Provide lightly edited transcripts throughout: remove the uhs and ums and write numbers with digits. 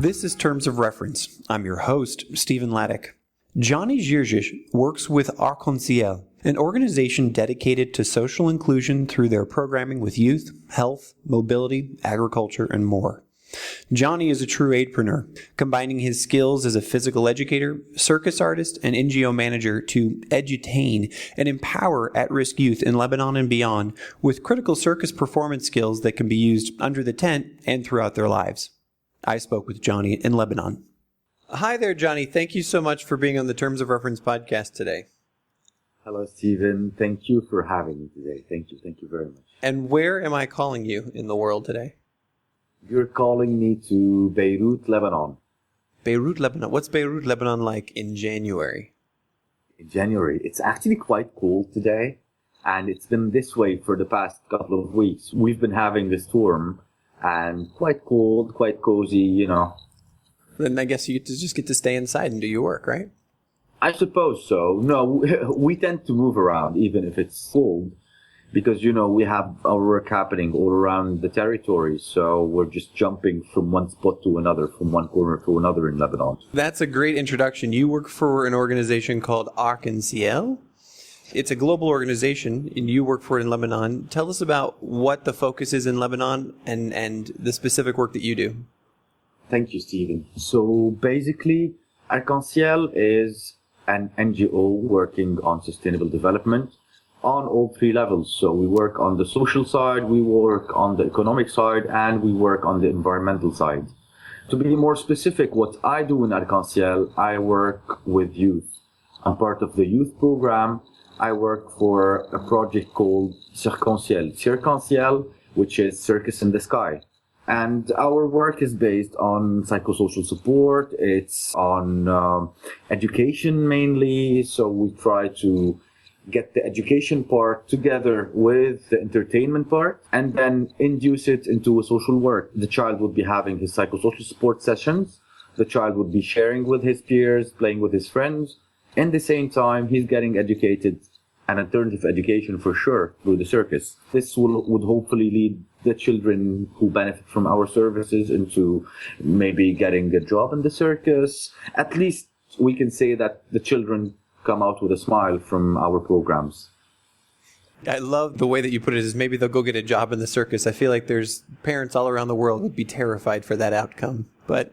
This is Terms of Reference. I'm your host, Stephen Laddick. Johnny Girges works with Arcenciel, an organization dedicated to social inclusion through their programming with youth, health, mobility, agriculture, and more. Johnny is a true Aidpreneur, combining his skills as a physical educator, circus artist, and NGO manager to edutain and empower at-risk youth in Lebanon and beyond with critical circus performance skills that can be used under the tent and throughout their lives. I spoke with Johnny in Lebanon. Hi there, Johnny. Thank you so much for being on the Terms of Reference podcast today. Hello, Stephen. Thank you for having me today. Thank you. Thank you very much. And where am I calling you in the world today? You're calling me to Beirut, Lebanon. Beirut, Lebanon. What's Beirut, Lebanon like in January? In January, it's actually quite cold today, and it's been this way for the past couple of weeks. We've been having a storm, and quite cold, quite cozy, you know. Then I guess you just get to stay inside and do your work, right? I suppose so. No, we tend to move around, even if it's cold, because, you know, we have our work happening all around the territory, so we're just jumping from one spot to another, from one corner to another in Lebanon. That's a great introduction. You work for an organization called Arcenciel. It's a global organization, and you work for it in Lebanon. Tell us about what the focus is in Lebanon and the specific work that you do. Thank you, Stephen. So basically, Arcenciel is an NGO working on sustainable development on all three levels. So we work on the social side, we work on the economic side, and we work on the environmental side. To be more specific, what I do in Arcenciel, I work with youth. I'm part of the youth program. I work for a project called Circus, which is Circus in the Sky. And our work is based on psychosocial support. It's on education mainly. So we try to get the education part together with the entertainment part and then induce it into a social work. The child would be having his psychosocial support sessions. The child would be sharing with his peers, playing with his friends. In the same time, he's getting educated, an alternative education for sure, through the circus. This would hopefully lead the children who benefit from our services into maybe getting a job in the circus. At least we can say that the children come out with a smile from our programs. I love the way that you put it, is maybe they'll go get a job in the circus. I feel like there's parents all around the world would be terrified for that outcome. But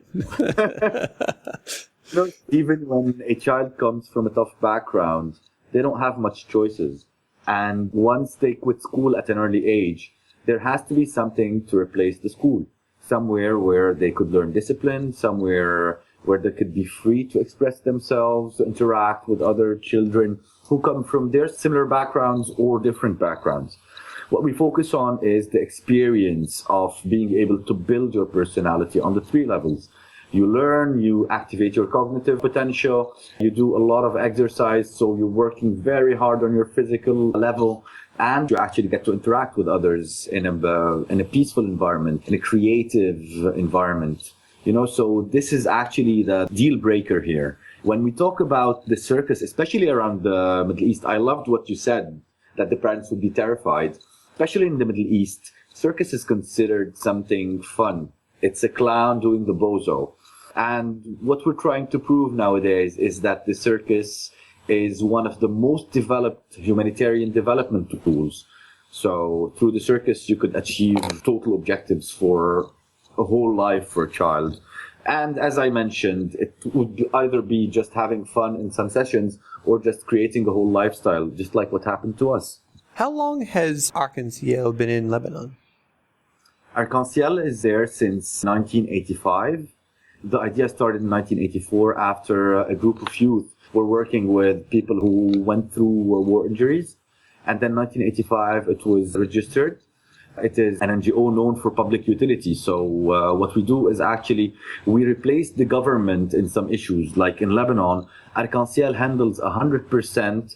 no, even when a child comes from a tough background, they don't have much choices. And once they quit school at an early age, there has to be something to replace the school. Somewhere where they could learn discipline, somewhere where they could be free to express themselves, to interact with other children who come from their similar backgrounds or different backgrounds. What we focus on is the experience of being able to build your personality on the three levels. You learn, you activate your cognitive potential, you do a lot of exercise, so you're working very hard on your physical level, and you actually get to interact with others in a peaceful environment, in a creative environment. You know, so this is actually the deal breaker here. When we talk about the circus, especially around the Middle East, I loved what you said, that the parents would be terrified. Especially in the Middle East, circus is considered something fun. It's a clown doing the bozo. And what we're trying to prove nowadays is that the circus is one of the most developed humanitarian development tools. So through the circus, you could achieve total objectives for a whole life for a child. And as I mentioned, it would either be just having fun in some sessions or just creating a whole lifestyle, just like what happened to us. How long has Arcenciel been in Lebanon? Arcenciel is there since 1985. The idea started in 1984 after a group of youth were working with people who went through war injuries. And then 1985, it was registered. It is an NGO known for public utility. So what we do is actually we replace the government in some issues. Like in Lebanon, Arcenciel handles 100%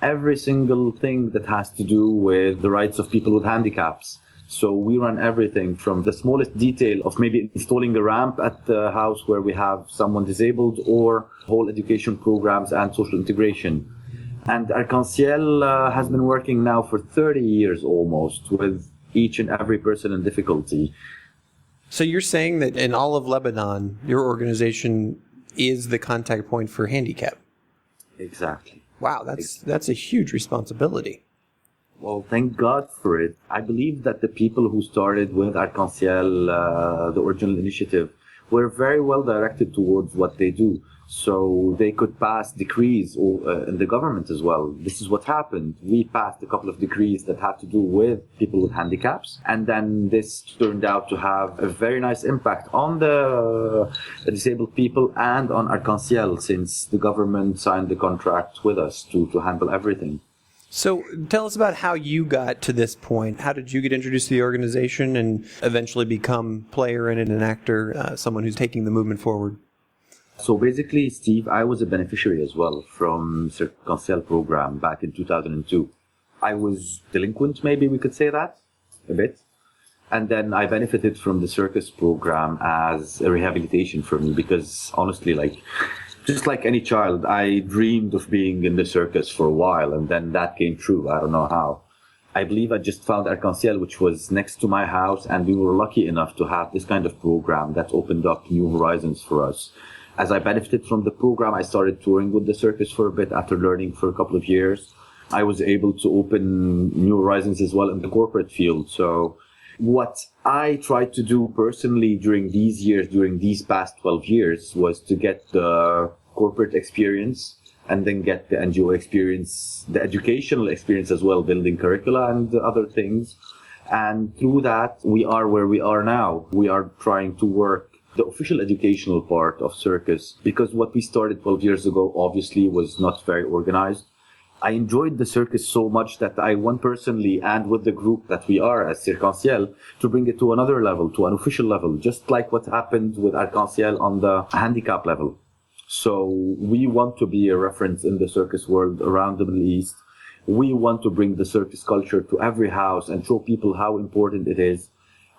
every single thing that has to do with the rights of people with handicaps. So we run everything from the smallest detail of maybe installing a ramp at the house where we have someone disabled, or whole education programs and social integration. And Arcenciel has been working now for 30 years almost with each and every person in difficulty. So you're saying that in all of Lebanon, your organization is the contact point for handicap. Exactly. Wow, that's a huge responsibility. Well, thank God for it. I believe that the people who started with Arcenciel, the original initiative, were very well directed towards what they do. So they could pass decrees in the government as well. This is what happened. We passed a couple of decrees that had to do with people with handicaps. And then this turned out to have a very nice impact on the disabled people and on Arcenciel, since the government signed the contract with us to handle everything. So tell us about how you got to this point. How did you get introduced to the organization and eventually become player in it, an actor, someone who's taking the movement forward? So basically, Steve, I was a beneficiary as well from Arcenciel program back in 2002. I was delinquent, maybe we could say that, a bit. And then I benefited from the circus program as a rehabilitation for me because honestly, just like any child, I dreamed of being in the circus for a while, and then that came true. I don't know how. I believe I just found Arcenciel, which was next to my house, and we were lucky enough to have this kind of program that opened up new horizons for us. As I benefited from the program, I started touring with the circus for a bit after learning for a couple of years. I was able to open new horizons as well in the corporate field. So what I tried to do personally during these past 12 years, was to get the corporate experience and then get the NGO experience, the educational experience as well, building curricula and other things. And through that, we are where we are now. We are trying to work the official educational part of circus, because what we started 12 years ago obviously was not very organized. I enjoyed the circus so much that I want personally, and with the group that we are as Arcenciel, to bring it to another level, to an official level, just like what happened with Arcenciel on the handicap level. So we want to be a reference in the circus world around the Middle East. We want to bring the circus culture to every house and show people how important it is.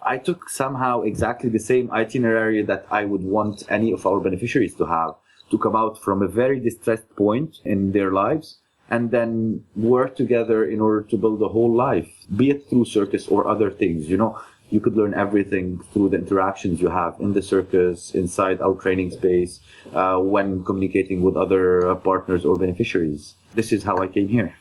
I took somehow exactly the same itinerary that I would want any of our beneficiaries to have, to come out from a very distressed point in their lives and then work together in order to build a whole life, be it through circus or other things. You know, you could learn everything through the interactions you have in the circus, inside our training space, when communicating with other partners or beneficiaries. This is how I came here.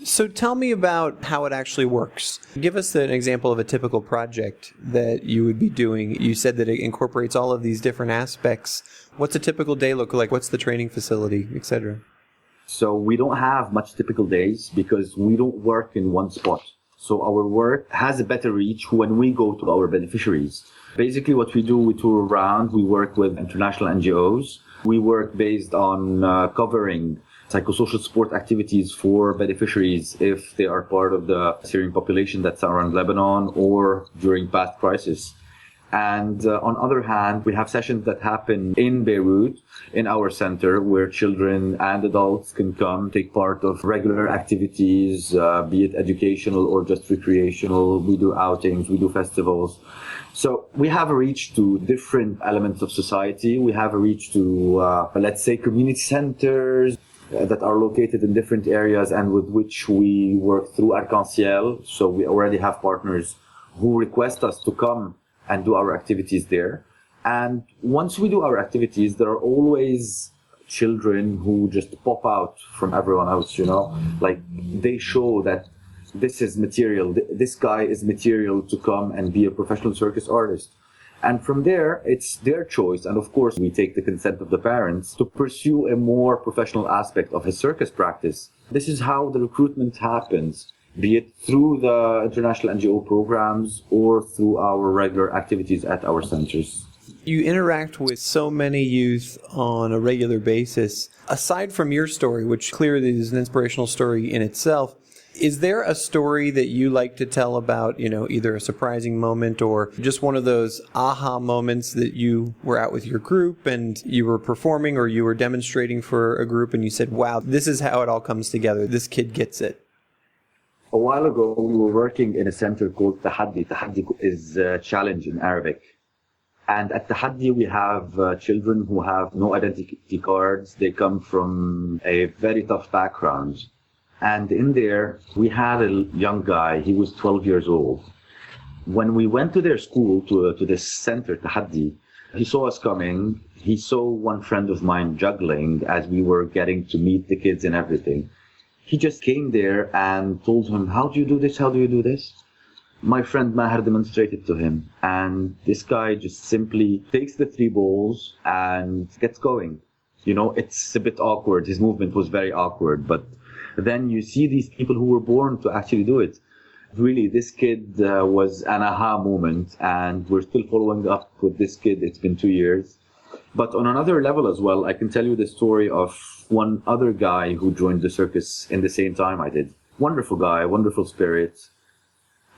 So tell me about how it actually works. Give us an example of a typical project that you would be doing. You said that it incorporates all of these different aspects. What's a typical day look like? What's the training facility, etc.? So we don't have much typical days because we don't work in one spot. So our work has a better reach when we go to our beneficiaries. Basically what we do, we tour around, we work with international NGOs. We work based on covering psychosocial support activities for beneficiaries if they are part of the Syrian population that's around Lebanon or during past crisis. And on other hand, we have sessions that happen in Beirut, in our center, where children and adults can come, take part of regular activities, be it educational or just recreational. We do outings, we do festivals. So we have a reach to different elements of society. We have a reach to, let's say, community centers that are located in different areas and with which we work through Arcenciel. So we already have partners who request us to come and do our activities there. And once we do our activities, there are always children who just pop out from everyone else, you know, like they show that this is material. This guy is material to come and be a professional circus artist. And from there, it's their choice. And of course, we take the consent of the parents to pursue a more professional aspect of his circus practice. This is how the recruitment happens, be it through the international NGO programs or through our regular activities at our centers. You interact with so many youth on a regular basis. Aside from your story, which clearly is an inspirational story in itself, is there a story that you like to tell about, you know, either a surprising moment or just one of those aha moments that you were out with your group and you were performing or you were demonstrating for a group and you said, wow, this is how it all comes together. This kid gets it. A while ago, we were working in a center called Tahaddi. Tahaddi is a challenge in Arabic. And at Tahaddi, we have children who have no identity cards. They come from a very tough background. And in there, we had a young guy. He was 12 years old. When we went to their school, to this center, Tahaddi, he saw us coming. He saw one friend of mine juggling as we were getting to meet the kids and everything. He just came there and told him, how do you do this? How do you do this? My friend Maher demonstrated to him. And this guy just simply takes the 3 balls and gets going. You know, it's a bit awkward. His movement was very awkward. But then you see these people who were born to actually do it. Really, this kid was an aha moment. And we're still following up with this kid. It's been 2 years. But on another level as well, I can tell you the story of one other guy who joined the circus in the same time I did. Wonderful guy, wonderful spirit.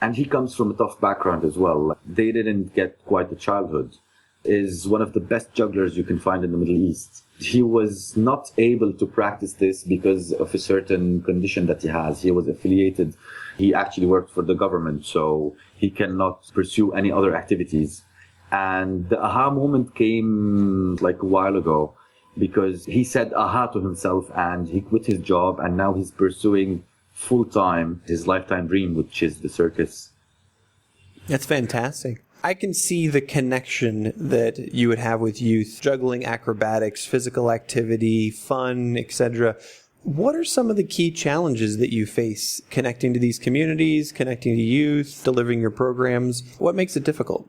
And he comes from a tough background as well. They didn't get quite a childhood. Is one of the best jugglers you can find in the Middle East. He was not able to practice this because of a certain condition that he has. He was affiliated. He actually worked for the government, so he cannot pursue any other activities. And the aha moment came like a while ago because he said aha to himself and he quit his job and now he's pursuing full-time his lifetime dream, which is the circus. That's fantastic. I can see the connection that you would have with youth, juggling acrobatics, physical activity, fun, etc. What are some of the key challenges that you face connecting to these communities, connecting to youth, delivering your programs? What makes it difficult?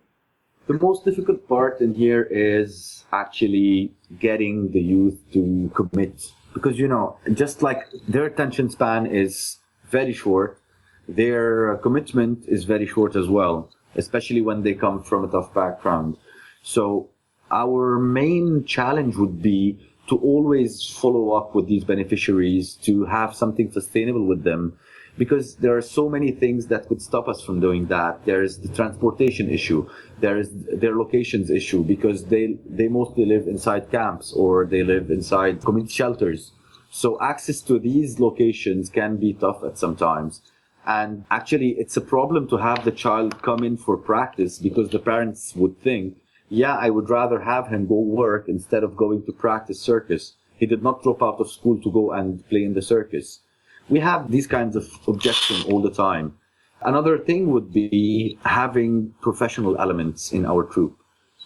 The most difficult part in here is actually getting the youth to commit. Because, you know, just like their attention span is very short, their commitment is very short as well, especially when they come from a tough background. So our main challenge would be to always follow up with these beneficiaries, to have something sustainable with them, because there are so many things that could stop us from doing that. There is the transportation issue. There is their locations issue, because they mostly live inside camps or they live inside community shelters. So access to these locations can be tough at some times. And actually, it's a problem to have the child come in for practice because the parents would think, yeah, I would rather have him go work instead of going to practice circus. He did not drop out of school to go and play in the circus. We have these kinds of objections all the time. Another thing would be having professional elements in our troupe.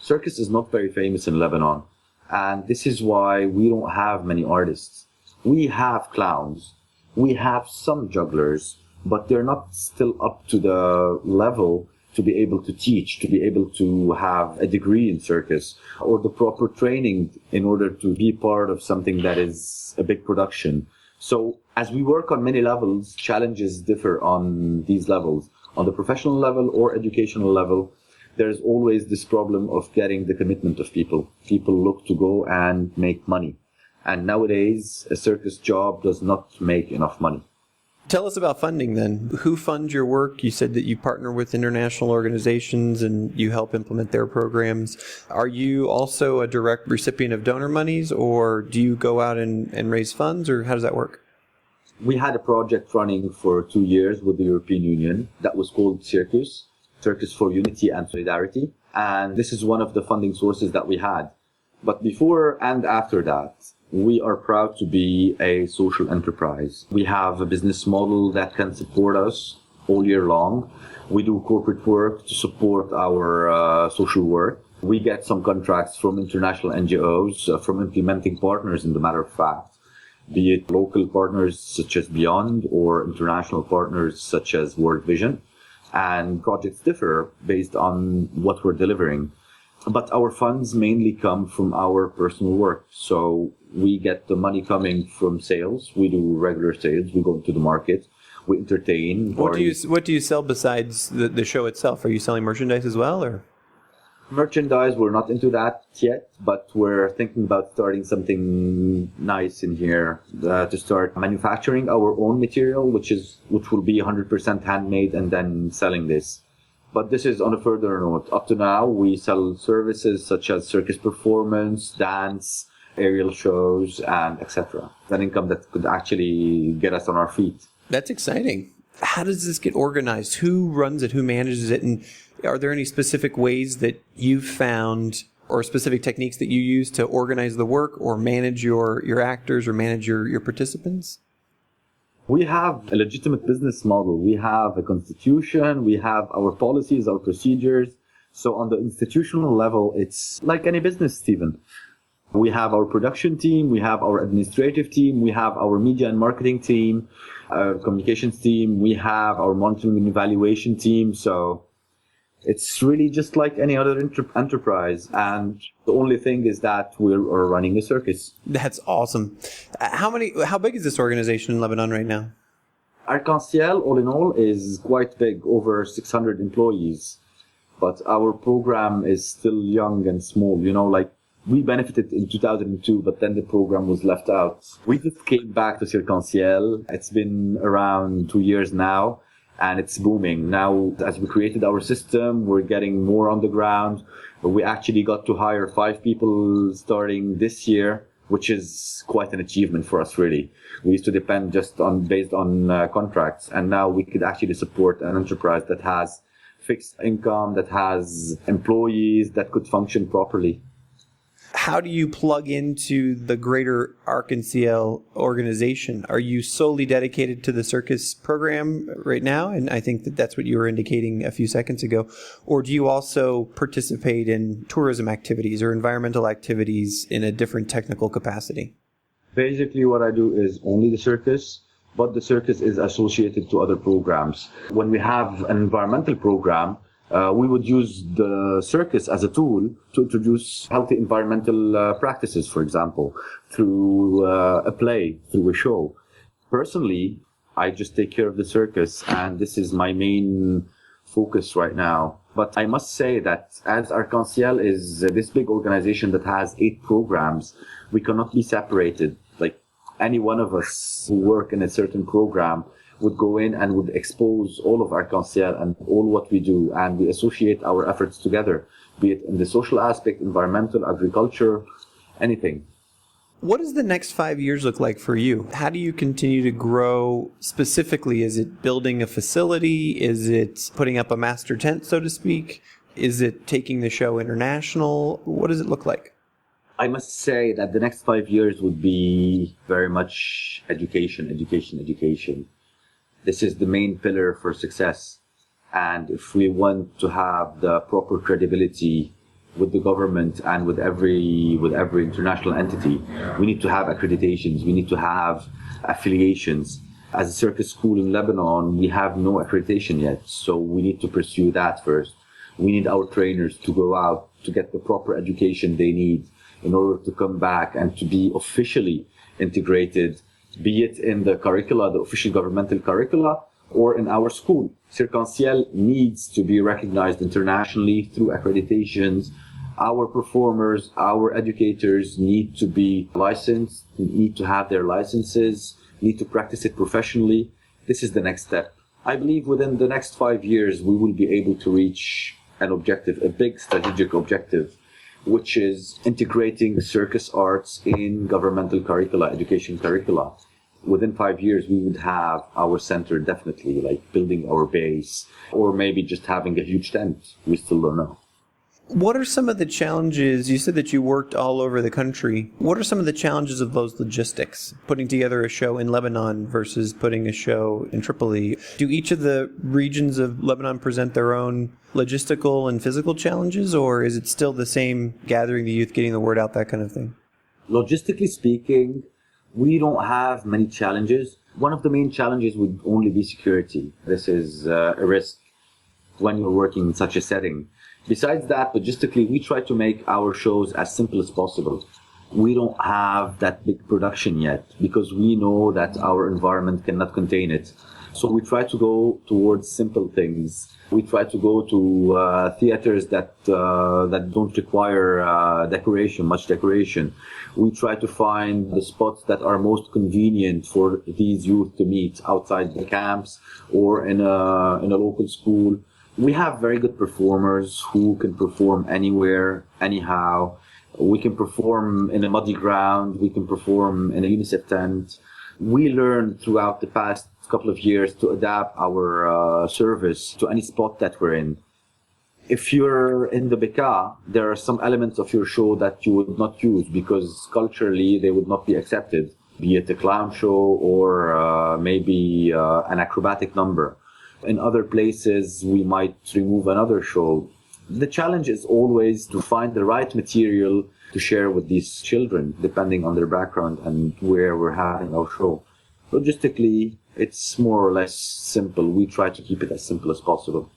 Circus is not very famous in Lebanon, and this is why we don't have many artists. We have clowns, we have some jugglers, but they're not still up to the level to be able to teach, to be able to have a degree in circus or the proper training in order to be part of something that is a big production. So as we work on many levels, challenges differ on these levels. On the professional level or educational level, there's always this problem of getting the commitment of people. People look to go and make money. And nowadays, a circus job does not make enough money. Tell us about funding then. Who funds your work? You said that you partner with international organizations and you help implement their programs. Are you also a direct recipient of donor monies, or do you go out and raise funds, or how does that work? We had a project running for 2 years with the European Union that was called Circus, Circus for Unity and Solidarity. And this is one of the funding sources that we had. But before and after that, we are proud to be a social enterprise. We have a business model that can support us all year long. We do corporate work to support our social work. We get some contracts from international NGOs, from implementing partners, in the matter of fact, be it local partners such as Beyond or international partners such as World Vision. And projects differ based on what we're delivering. But our funds mainly come from our personal work. So we get the money coming from sales. We do regular sales. We go into the market. We entertain. What do you sell besides the show itself? Are you selling merchandise as well, or? Merchandise, we're not into that yet, but we're thinking about starting something nice in here to start manufacturing our own material, which will be 100% handmade, and then selling this. But this is on a further note. Up to now, we sell services such as circus performance, dance, aerial shows, and etc. An income that could actually get us on our feet. That's exciting. How does this get organized? Who runs it? Who manages it? And are there any specific ways that you've found or specific techniques that you use to organize the work or manage your actors or manage your participants? We have a legitimate business model. We have a constitution. We have our policies, our procedures. So on the institutional level, it's like any business, Stephen. We have our production team. We have our administrative team. We have our media and marketing team, our communications team. We have our monitoring and evaluation team. So it's really just like any other enterprise. And the only thing is that we're running a circus. That's awesome. How big is this organization in Lebanon right now? Arcenciel, all in all, is quite big, over 600 employees. But our program is still young and small. Like we benefited in 2002, but then the program was left out. We just came back to Arcenciel. It's been around 2 years now. And it's booming. Now, as we created our system, we're getting more on the ground. We actually got to hire 5 people starting this year, which is quite an achievement for us, really. We used to depend based on contracts. And now we could actually support an enterprise that has fixed income, that has employees that could function properly. How do you plug into the greater Arcenciel organization? Are you solely dedicated to the circus program right now? And I think that's what you were indicating a few seconds ago. Or do you also participate in tourism activities or environmental activities in a different technical capacity? Basically, what I do is only the circus, but the circus is associated to other programs. When we have an environmental program, we would use the circus as a tool to introduce healthy environmental practices, for example, through a play, through a show. Personally, I just take care of the circus, and this is my main focus right now. But I must say that as Arcenciel is this big organization that has 8 programs, we cannot be separated. Like any one of us who work in a certain program would go in and would expose all of Arcenciel and all what we do, and we associate our efforts together, be it in the social aspect, environmental, agriculture, anything. What does the next 5 years look like for you? How do you continue to grow specifically? Is it building a facility? Is it putting up a master tent, so to speak? Is it taking the show international? What does it look like? I must say that the next 5 years would be very much education. This is the main pillar for success. And if we want to have the proper credibility with the government and with every international entity, we need to have accreditations. We need to have affiliations. As a circus school in Lebanon, we have no accreditation yet. So we need to pursue that first. We need our trainers to go out to get the proper education they need in order to come back and to be officially integrated, be it in the curricula, the official governmental curricula, or in our school. Arcenciel needs to be recognized internationally through accreditations. Our performers, our educators need to be licensed, need to have their licenses, need to practice it professionally. This is the next step. I believe within the next 5 years, we will be able to reach an objective, a big strategic objective, which is integrating circus arts in governmental curricula, education curricula. Within 5 years, we would have our center definitely, like building our base, or maybe just having a huge tent. We still don't know. What are some of the challenges? You said that you worked all over the country. What are some of the challenges of those logistics? Putting together a show in Lebanon versus putting a show in Tripoli. Do each of the regions of Lebanon present their own logistical and physical challenges, or is it still the same, gathering the youth, getting the word out, that kind of thing? Logistically speaking, we don't have many challenges. One of the main challenges would only be security. This is a risk when you're working in such a setting. Besides that, logistically, we try to make our shows as simple as possible. We don't have that big production yet because we know that our environment cannot contain it. So we try to go towards simple things. We try to go to theaters that don't require much decoration. We try to find the spots that are most convenient for these youth to meet outside the camps or in a local school. We have very good performers who can perform anywhere, anyhow. We can perform in a muddy ground. We can perform in a UNICEF tent. We learned throughout the past couple of years to adapt our service to any spot that we're in. If you're in the Beka, there are some elements of your show that you would not use because culturally they would not be accepted. be it a clown show or maybe an acrobatic number. In other places, we might remove another show. The challenge is always to find the right material to share with these children, depending on their background and where we're having our show. Logistically, it's more or less simple. We try to keep it as simple as possible.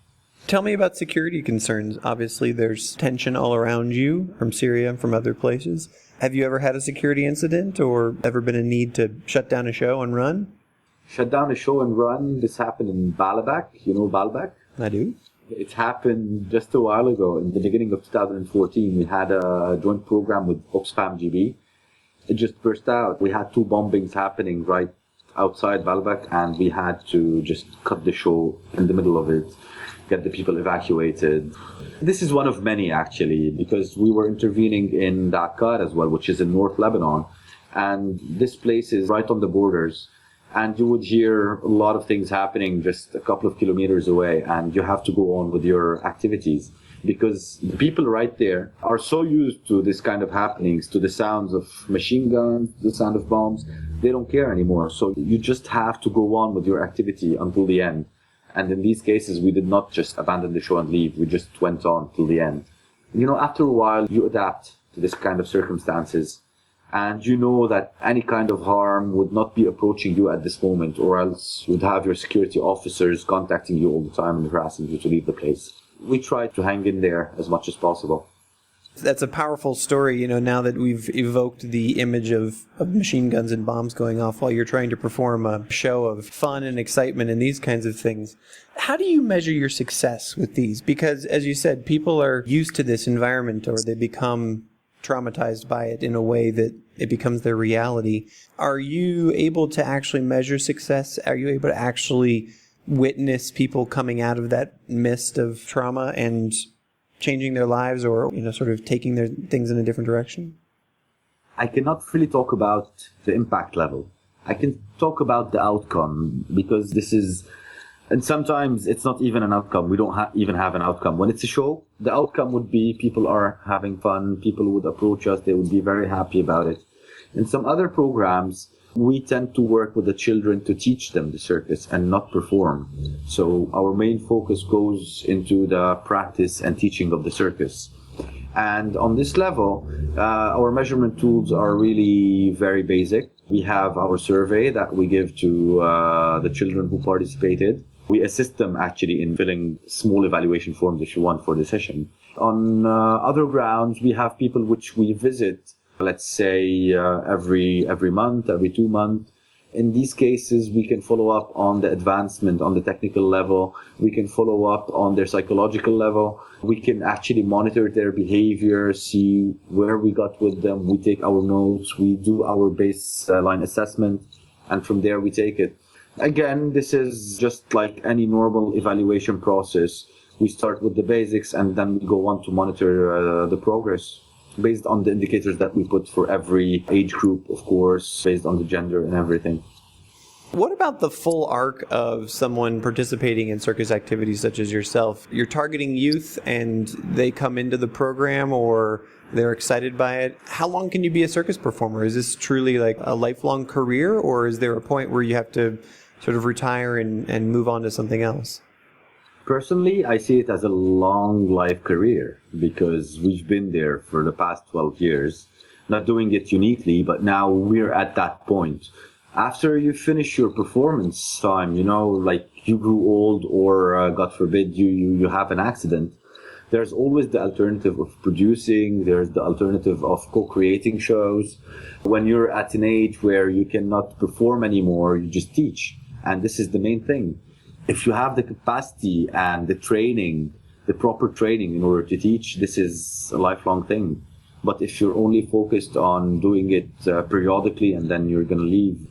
Tell me about security concerns. Obviously, there's tension all around you from Syria and from other places. Have you ever had a security incident or ever been a need to shut down a show and run? Shut down a show and run. This happened in Baalbek. You know Baalbek? I do. It happened just a while ago. In the beginning of 2014, we had a joint program with Oxfam GB. It just burst out. We had 2 bombings happening right outside Baalbek, and we had to just cut the show in the middle of it, get the people evacuated. This is one of many, actually, because we were intervening in Dakar as well, which is in North Lebanon. And this place is right on the borders. And you would hear a lot of things happening just a couple of kilometers away, and you have to go on with your activities because the people right there are so used to this kind of happenings, to the sounds of machine guns, the sound of bombs. They don't care anymore. So you just have to go on with your activity until the end. And in these cases, we did not just abandon the show and leave. We just went on till the end. You know, after a while, you adapt to this kind of circumstances. And you know that any kind of harm would not be approaching you at this moment, or else you'd have your security officers contacting you all the time and harassing you to leave the place. We try to hang in there as much as possible. That's a powerful story, now that we've evoked the image of machine guns and bombs going off while you're trying to perform a show of fun and excitement and these kinds of things. How do you measure your success with these? Because, as you said, people are used to this environment, or they become traumatized by it in a way that it becomes their reality. Are you able to actually measure success? Are you able to actually witness people coming out of that mist of trauma and changing their lives, or sort of taking their things in a different direction? I cannot really talk about the impact level. I can talk about the outcome, because this is, and sometimes it's not even an outcome. We don't even have an outcome. When it's a show, the outcome would be people are having fun, people would approach us, they would be very happy about it. In some other programs, we tend to work with the children to teach them the circus and not perform. So our main focus goes into the practice and teaching of the circus. And on this level, our measurement tools are really very basic. We have our survey that we give to the children who participated. We assist them actually in filling small evaluation forms if you want for the session. On other grounds, we have people which we visit, let's say every month, every 2 months. In these cases, we can follow up on the advancement on the technical level. We can follow up on their psychological level. We can actually monitor their behavior, see where we got with them. We take our notes, we do our baseline assessment, and from there we take it. Again, this is just like any normal evaluation process. We start with the basics and then we go on to monitor the progress based on the indicators that we put for every age group, of course, based on the gender and everything. What about the full arc of someone participating in circus activities such as yourself? You're targeting youth and they come into the program or they're excited by it. How long can you be a circus performer? Is this truly like a lifelong career, or is there a point where you have to sort of retire and move on to something else? Personally, I see it as a long life career because we've been there for the past 12 years, not doing it uniquely, but now we're at that point. After you finish your performance time, like you grew old or God forbid you have an accident, there's always the alternative of producing, there's the alternative of co-creating shows. When you're at an age where you cannot perform anymore, you just teach. And this is the main thing. If you have the capacity and the training, the proper training in order to teach, this is a lifelong thing. But if you're only focused on doing it periodically and then you're going to leave,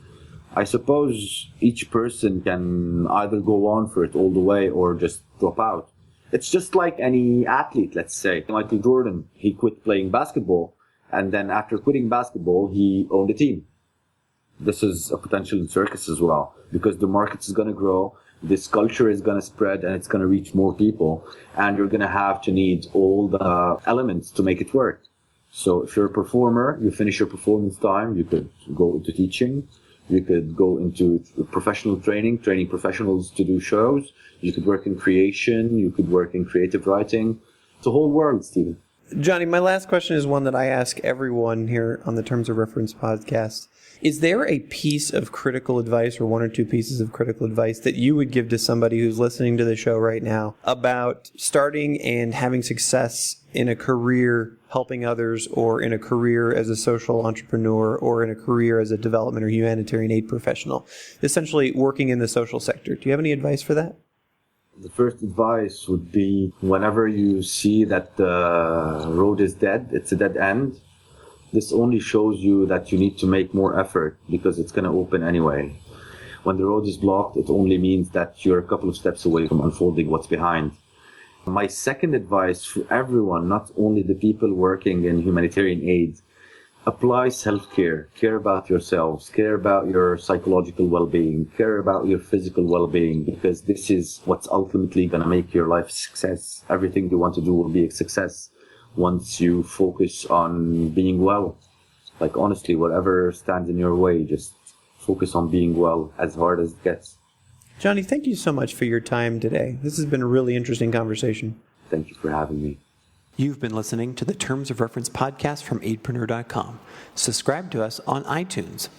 I suppose each person can either go on for it all the way or just drop out. It's just like any athlete, let's say. Michael Jordan, he quit playing basketball, and then after quitting basketball, he owned a team. This is a potential in circus as well, because the market is going to grow, this culture is going to spread, and it's going to reach more people, and you're going to have to need all the elements to make it work. So if you're a performer, you finish your performance time, you could go into teaching, you could go into professional training professionals to do shows, you could work in creation, you could work in creative writing. It's a whole world, Stephen. Johnny, my last question is one that I ask everyone here on the Terms of Reference podcast. Is there a piece of critical advice or one or two pieces of critical advice that you would give to somebody who's listening to the show right now about starting and having success in a career helping others, or in a career as a social entrepreneur, or in a career as a development or humanitarian aid professional, essentially working in the social sector? Do you have any advice for that? The first advice would be, whenever you see that the road is dead, it's a dead end, this only shows you that you need to make more effort, because it's going to open anyway. When the road is blocked, it only means that you're a couple of steps away from unfolding what's behind. My second advice for everyone, not only the people working in humanitarian aid, apply self-care. Care about yourselves, care about your psychological well-being, care about your physical well-being, because this is what's ultimately going to make your life a success. Everything you want to do will be a success once you focus on being well. Like, honestly, whatever stands in your way, just focus on being well, as hard as it gets. Johnny, thank you so much for your time today. This has been a really interesting conversation. Thank you for having me. You've been listening to the Terms of Reference podcast from Aidpreneur.com. Subscribe to us on iTunes.